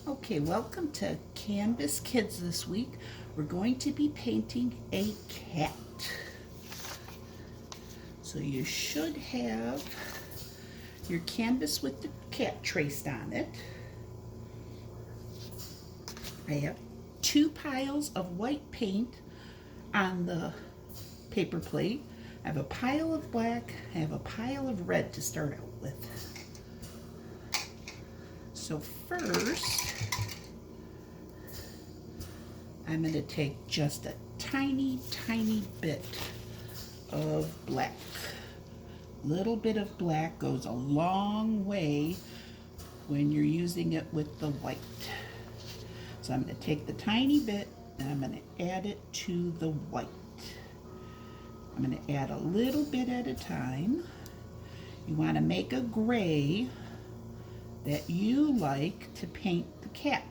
Okay, welcome to Canvas Kids this week. We're going to be painting a cat. So you should have your canvas with the cat traced on it. I have 2 piles of white paint on the paper plate. I have a pile of black, I have a pile of red to start out with. So first, I'm going to take just a tiny bit of black. Little bit of black goes a long way when you're using it with the white. So I'm going to take the tiny bit and I'm going to add it to the white. I'm going to add a little bit at a time. You want to make a gray that you like to paint the cat.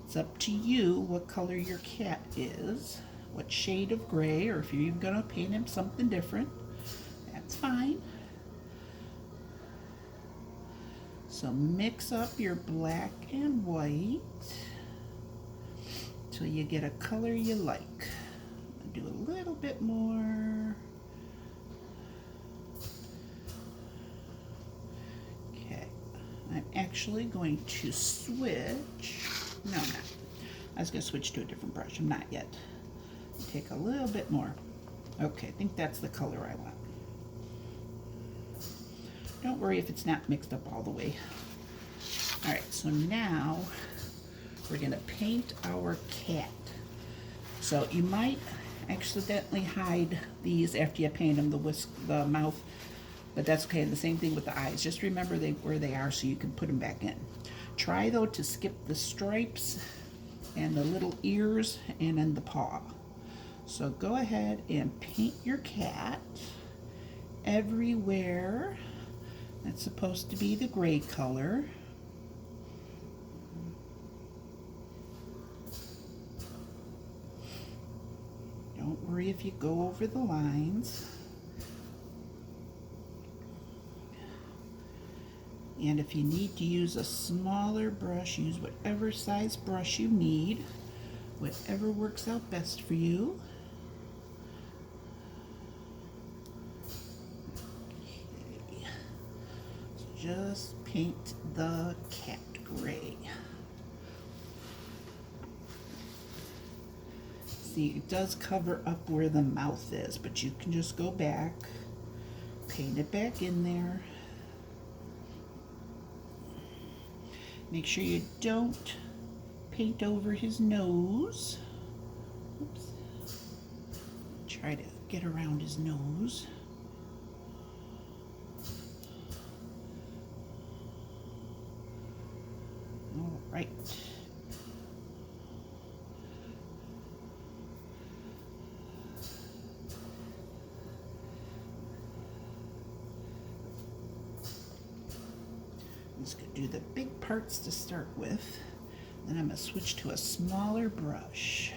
It's up to you what color your cat is, what shade of gray, or if you're even going to paint him something different, that's fine. So mix up your black and white till you get a color you like. I'll do a little bit more. Okay, I'm actually going to switch. No, I'm not. I was going to switch to a different brush. I'm not yet. Take a little bit more. Okay, I think that's the color I want. Don't worry if it's not mixed up all the way. All right, so now we're going to paint our cat. So you might accidentally hide these after you paint them, the mouth, but that's okay. The same thing with the eyes. Just remember where they are so you can put them back in. Try though to skip the stripes and the little ears and then the paw. So go ahead and paint your cat everywhere. That's supposed to be the gray color. Don't worry if you go over the lines. And if you need to use a smaller brush, use whatever size brush you need, whatever works out best for you. Okay. So just paint the cat gray. See, it does cover up where the mouth is, but you can just go back, paint it back in there. Make sure you don't paint over his nose. Oops. Try to get around his nose. All right. I'm just going to do the big parts to start with. Then I'm going to switch to a smaller brush.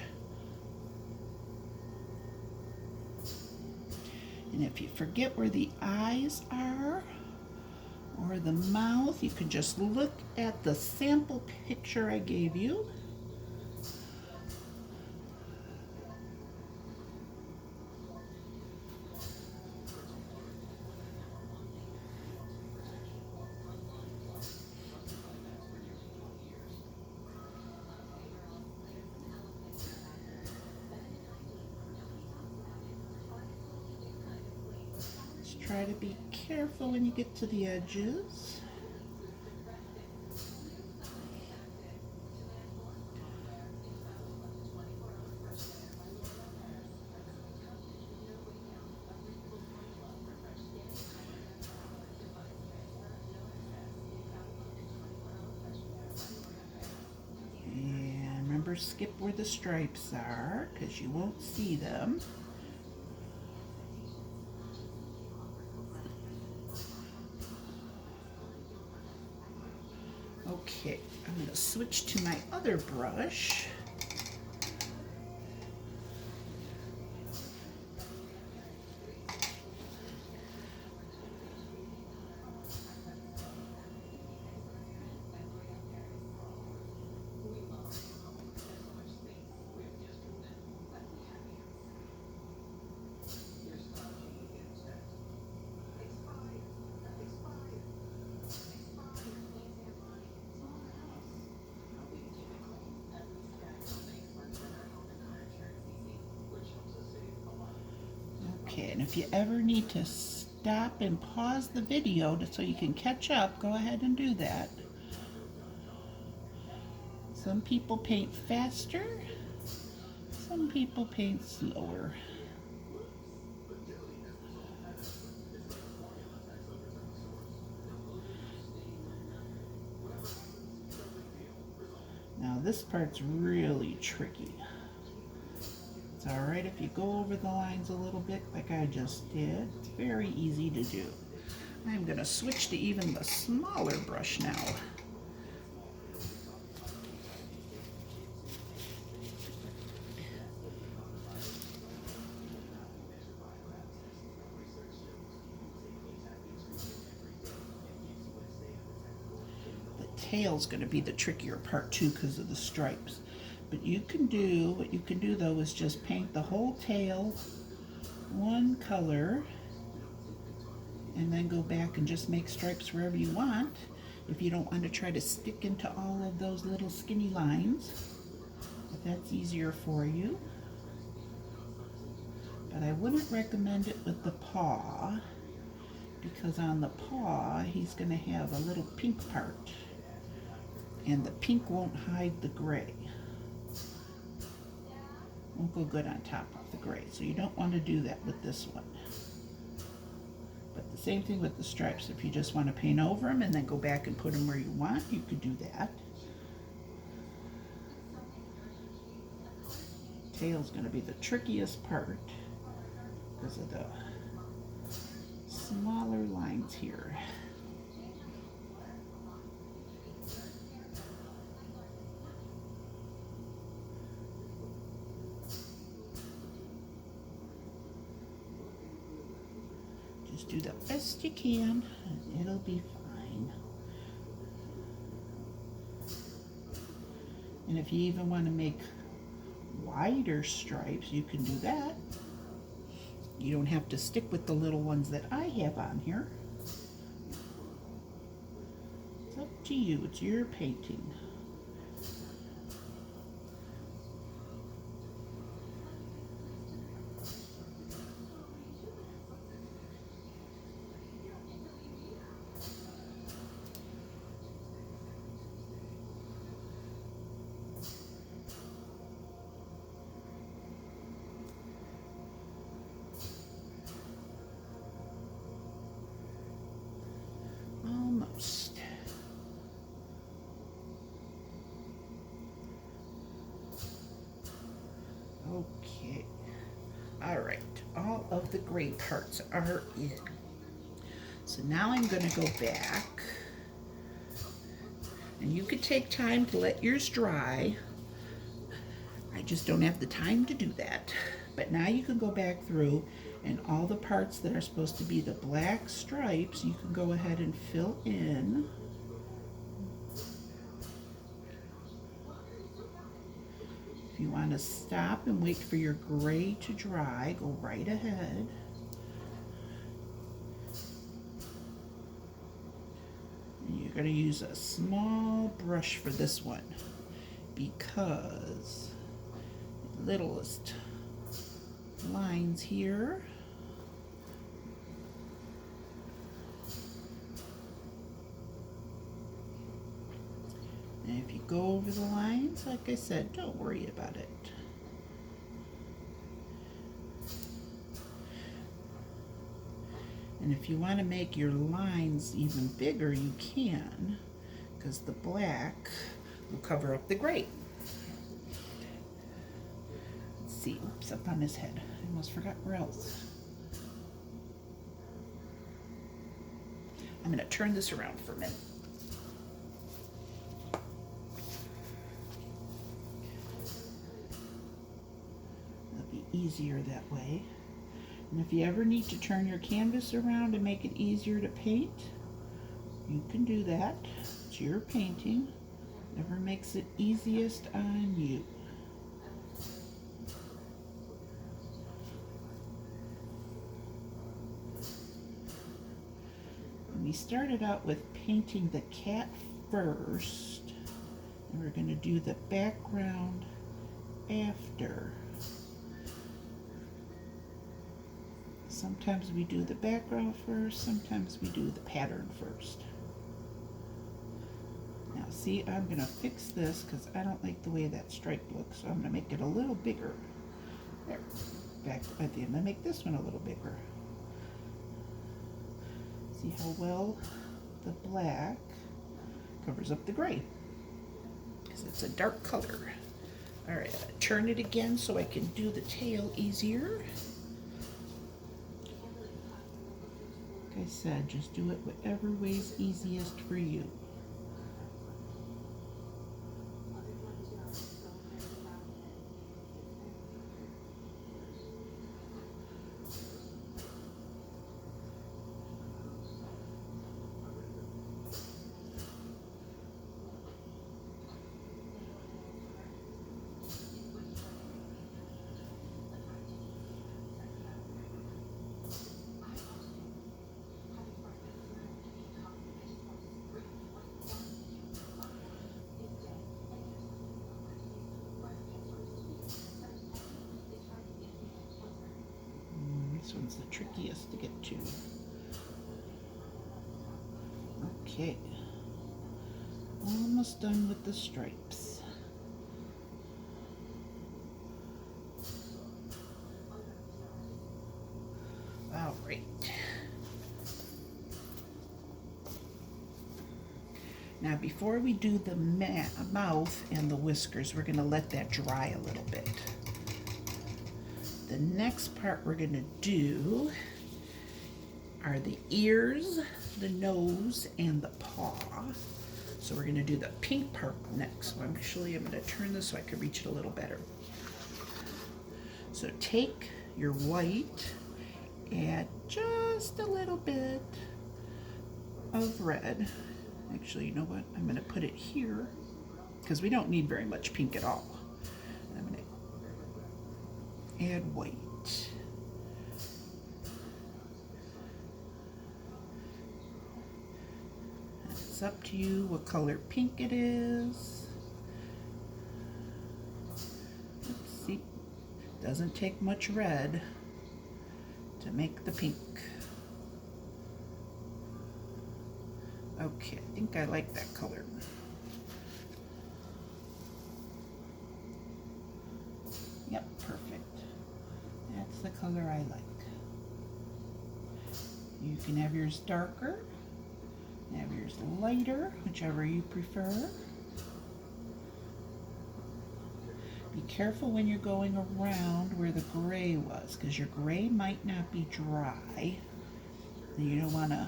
And if you forget where the eyes are or the mouth, you can just look at the sample picture I gave you. Try to be careful when you get to the edges. And remember, skip where the stripes are because you won't see them. Okay, I'm going to switch to my other brush. if you ever need to stop and pause the video so you can catch up, go ahead and do that. Some people paint faster, some people paint slower. Now this part's really tricky. It's alright if you go over the lines a little bit like I just did. It's very easy to do. I'm going to switch to even the smaller brush now. The tail's going to be the trickier part too because of the stripes. But what you can do though is just paint the whole tail one color and then go back and just make stripes wherever you want if you don't want to try to stick into all of those little skinny lines, if that's easier for you. But I wouldn't recommend it with the paw, because on the paw he's going to have a little pink part and the pink won't hide the gray. Won't go good on top of the gray, so you don't want to do that with this one. But the same thing with the stripes. If you just want to paint over them and then go back and put them where you want, you could do that. Tail's going to be the trickiest part because of the smaller lines here. Just do the best you can and it'll be fine. And if you even want to make wider stripes, you can do that. You don't have to stick with the little ones that I have on here. It's up to you, it's your painting. Almost. Okay. All right. All of the gray parts are in. So now I'm going to go back. And you could take time to let yours dry. I just don't have the time to do that. But now you can go back through and all the parts that are supposed to be the black stripes, you can go ahead and fill in. If you want to stop and wait for your gray to dry, go right ahead. And you're going to use a small brush for this one because the littlest lines here. And if you go over the lines, like I said, don't worry about it. And if you want to make your lines even bigger, you can, because the black will cover up the gray. Let's see, oops, up on his head. I almost forgot where else. I'm going to turn this around for a minute. Easier that way. And if you ever need to turn your canvas around and make it easier to paint, you can do that. It's your painting. Whatever makes it easiest on you. And we started out with painting the cat first, and we're going to do the background after. Sometimes we do the background first, sometimes we do the pattern first. Now see, I'm going to fix this because I don't like the way that stripe looks, so I'm going to make it a little bigger. There. Back at the end, I make this one a little bigger. See how well the black covers up the gray, because it's a dark color. All right, turn it again so I can do the tail easier. Like I said, just do it whatever way's easiest for you. This one's the trickiest to get to. Okay, almost done with the stripes. All right. Now before we do the mouth and the whiskers, we're going to let that dry a little bit. The next part we're going to do are the ears, the nose, and the paw. So we're going to do the pink part next. So I'm going to turn this so I can reach it a little better. So take your white, add just a little bit of red. Actually, you know what? I'm going to put it here because we don't need very much pink at all. I'm going to add white. It's up to you what color pink it is. Let's see. Doesn't take much red to make the pink. Okay, I think I like that color. Yep, perfect. That's the color I like. You can have yours darker, have yours lighter, whichever you prefer. Be careful when you're going around where the gray was, because your gray might not be dry. And you don't want to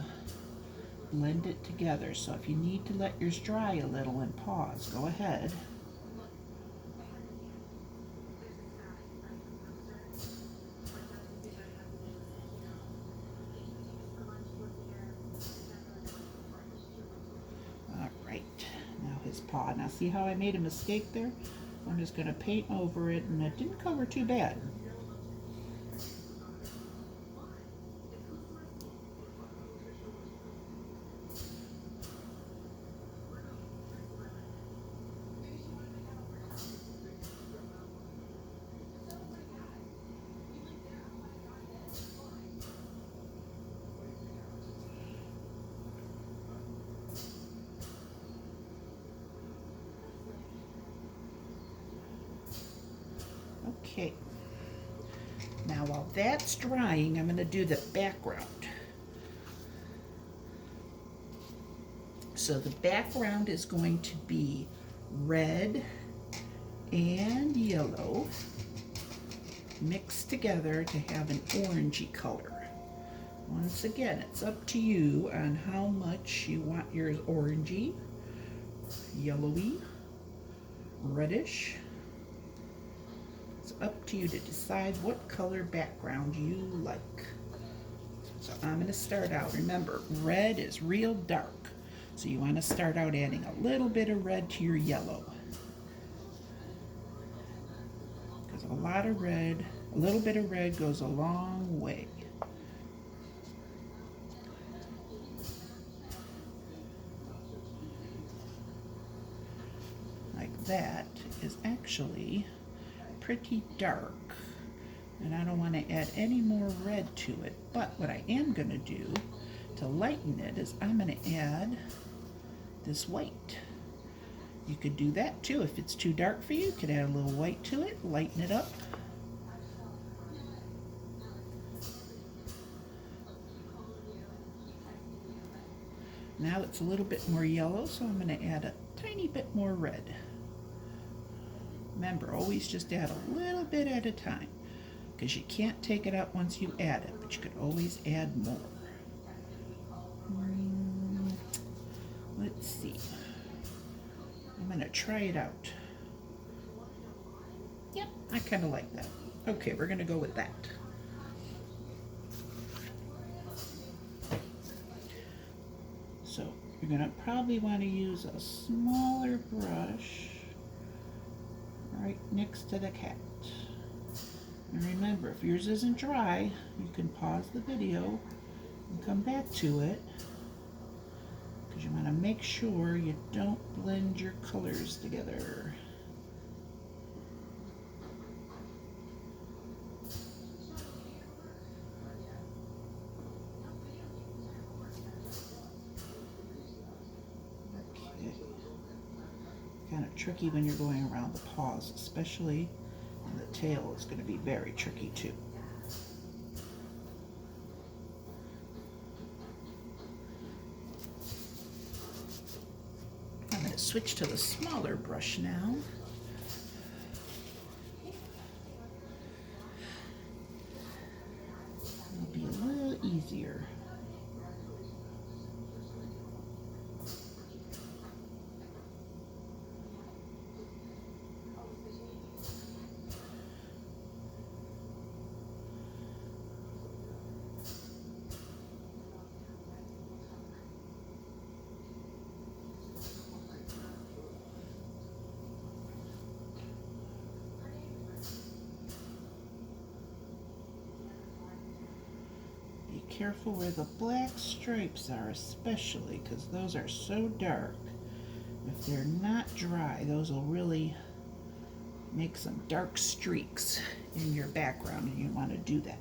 blend it together. So if you need to let yours dry a little and pause, go ahead. All right, now his paw. Now see how I made a mistake there? I'm just going to paint over it, and it didn't cover too bad. Okay, now while that's drying, I'm going to do the background. So the background is going to be red and yellow mixed together to have an orangey color. Once again, it's up to you on how much you want yours orangey, yellowy, reddish. Up to you to decide what color background you like. So I'm going to start out. Remember, red is real dark, so you want to start out adding a little bit of red to your yellow, because a little bit of red goes a long way. Like that is actually pretty dark. And I don't want to add any more red to it. But what I am going to do to lighten it is I'm going to add this white. You could do that too. If it's too dark for you, you could add a little white to it, lighten it up. Now it's a little bit more yellow, so I'm going to add a tiny bit more red. Remember, always just add a little bit at a time, because you can't take it out once you add it, but you could always add more. Let's see. I'm going to try it out. Yep, I kind of like that. Okay, we're going to go with that. So you're going to probably want to use a smaller brush right next to the cat. And remember, if yours isn't dry, you can pause the video and come back to it, because you want to make sure you don't blend your colors together. Okay. Kind of tricky when you're going around the paws, especially, and the tail is going to be very tricky too. I'm going to switch to the smaller brush now. It'll be a little easier. Careful where the black stripes are, especially, because those are so dark. If they're not dry, those will really make some dark streaks in your background, and you want to do that.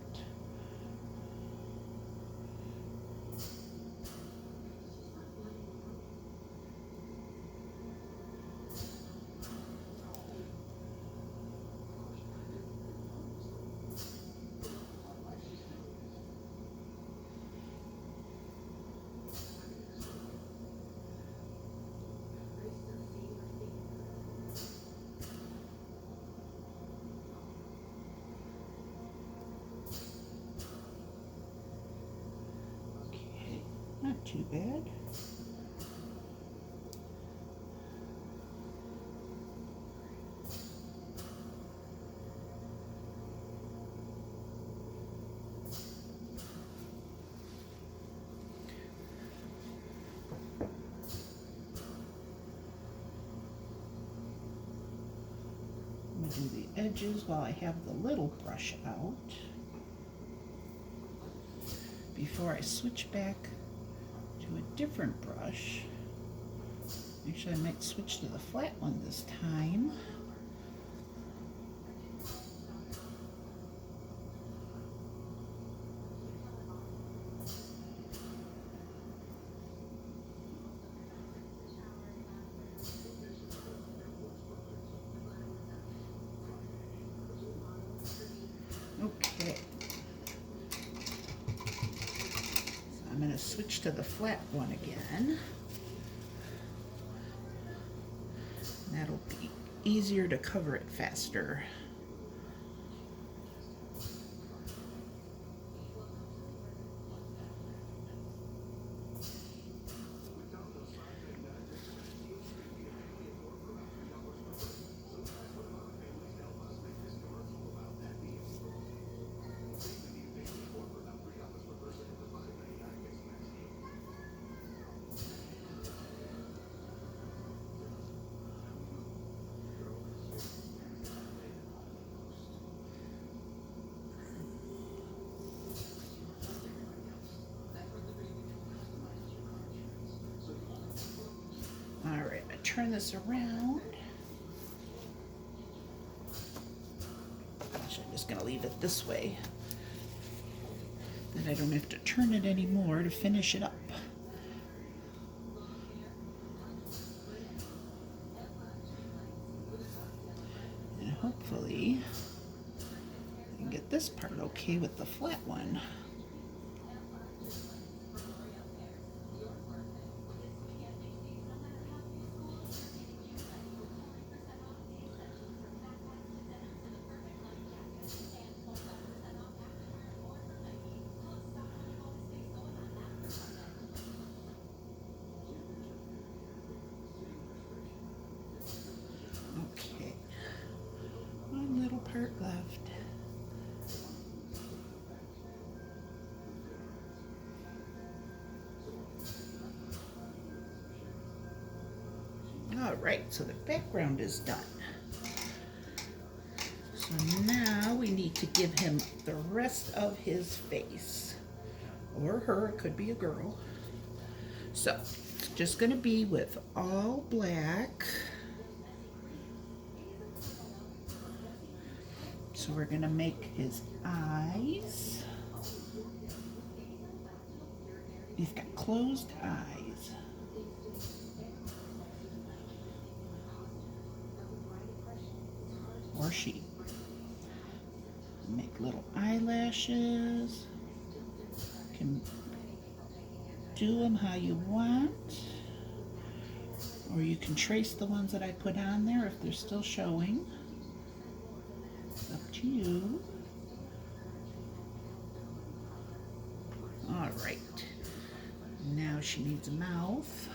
Not too bad. I'm going to do the edges while I have the little brush out before I switch back to a different brush. Actually, I might switch to the flat one this time. Okay. So I'm going to switch to the flat one again. That'll be easier to cover it faster. Alright, I turn this around. Actually, I'm just just gonna leave it this way. Then I don't have to turn it anymore to finish it up. And hopefully I can get this part okay with the flat one. Okay, one little part left. All right, so the background is done. So now we need to give him the rest of his face. Or her, it could be a girl. So it's just gonna be with all black. So we're gonna make his eyes. He's got closed eyes. Or she. Make little eyelashes. Can do them how you want. Or you can trace the ones that I put on there if they're still showing. It's up to you. All right. Now she needs a mouth.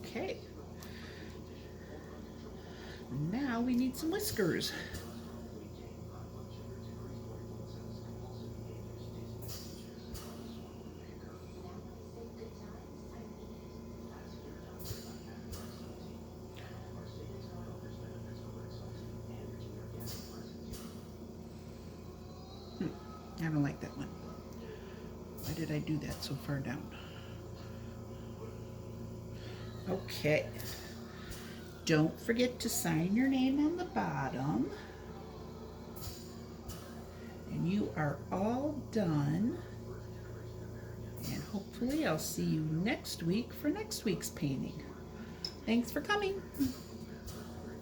Okay. Now we need some whiskers. I don't like that one. Why did I do that so far down? Okay. Don't forget to sign your name on the bottom. And you are all done. And hopefully I'll see you next week for next week's painting. Thanks for coming.